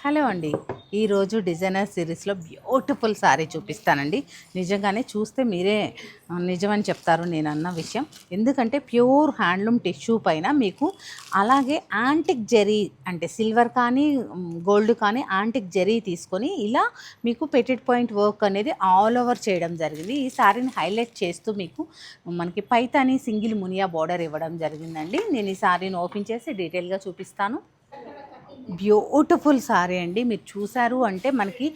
Hello అండి. ఈరోజు designer సిరీస్లో బ్యూటిఫుల్ శారీ చూపిస్తానండి. నిజంగానే చూస్తే మీరే నిజమని చెప్తారు నేనన్న విషయం. ఎందుకంటే ప్యూర్ హ్యాండ్లూమ్ టిష్యూ పైన మీకు అలాగే యాంటిక్ జరీ అంటే సిల్వర్ కానీ గోల్డ్ కానీ యాంటిక్ జరీ తీసుకొని ఇలా మీకు పెటెడ్ పాయింట్ వర్క్ అనేది ఆల్ ఓవర్ చేయడం జరిగింది. ఈ శారీని హైలైట్ చేస్తూ మీకు మనకి పైతాని సింగిల్ మునియా బార్డర్ ఇవ్వడం జరిగిందండి. నేను ఈ శారీని ఓపెన్ చేసి డీటెయిల్గా చూపిస్తాను. బ్యూటిఫుల్ సారీ అండి. మీరు చూసారు అంటే మనకి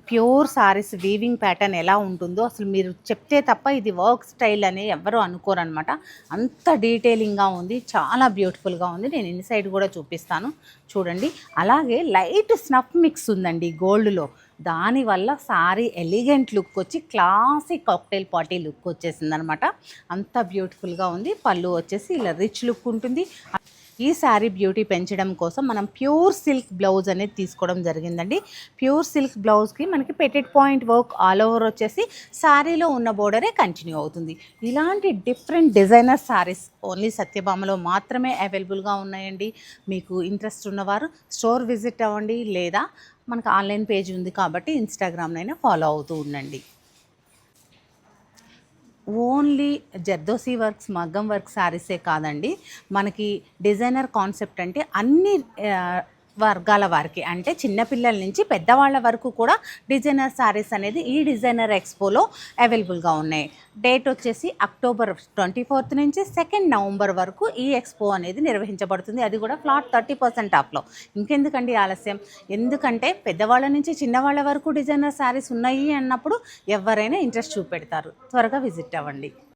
ప్యూర్ సారీస్ వీవింగ్ ప్యాటర్న్ ఎలా ఉంటుందో అసలు మీరు చెప్తే తప్ప ఇది వర్క్ స్టైల్ అని ఎవ్వరూ అనుకోరనమాట. అంత డీటెయిలింగ్గా ఉంది, చాలా బ్యూటిఫుల్గా ఉంది. నేను ఇన్సైడ్ కూడా చూపిస్తాను చూడండి. అలాగే లైట్ స్నఫ్ మిక్స్ ఉందండి గోల్డ్లో. దానివల్ల సారీ ఎలిగెంట్ లుక్ వచ్చి క్లాసిక్ కాక్టైల్ పార్టీ లుక్ వచ్చేసింది అనమాట. అంత బ్యూటిఫుల్గా ఉంది. పళ్ళు వచ్చేసి ఇలా రిచ్ లుక్ ఉంటుంది. ఈ శారీ బ్యూటీ పెంచడం కోసం మనం ప్యూర్ సిల్క్ బ్లౌజ్ అనేది తీసుకోవడం జరిగిందండి. ప్యూర్ సిల్క్ బ్లౌజ్కి మనకి పెటెడ్ పాయింట్ వర్క్ ఆల్ ఓవర్ వచ్చేసి శారీలో ఉన్న బోర్డరే కంటిన్యూ అవుతుంది. ఇలాంటి డిఫరెంట్ డిజైనర్ శారీస్ ఓన్లీ సత్యభామలో మాత్రమే అవైలబుల్గా ఉన్నాయండి. మీకు ఇంట్రెస్ట్ ఉన్నవారు స్టోర్ విజిట్ అవ్వండి, లేదా మనకు ఆన్లైన్ పేజ్ ఉంది కాబట్టి ఇన్స్టాగ్రామ్నైనా ఫాలో అవుతూ ఉండండి. ఓన్లీ జర్దోసి వర్క్స్ మగ్గం వర్క్ శారీసే కాదండి, మనకి డిజైనర్ కాన్సెప్ట్ అంటే అన్ని వర్గాల వారికి అంటే చిన్నపిల్లల నుంచి పెద్దవాళ్ళ వరకు కూడా డిజైనర్ శారీస్ అనేది ఈ డిజైనర్ ఎక్స్పోలో అవైలబుల్గా ఉన్నాయి. డేట్ వచ్చేసి అక్టోబర్ 24 నుంచి 2 నవంబర్ వరకు ఈ ఎక్స్పో అనేది నిర్వహించబడుతుంది. అది కూడా ఫ్లాట్ 30% ఆఫ్లో. ఇంకెందుకండి ఆలస్యం? ఎందుకంటే పెద్దవాళ్ళ నుంచి చిన్నవాళ్ళ వరకు డిజైనర్ శారీస్ ఉన్నాయి అన్నప్పుడు ఎవరైనా ఇంట్రెస్ట్ చూపెడతారు. త్వరగా విజిట్ అవ్వండి.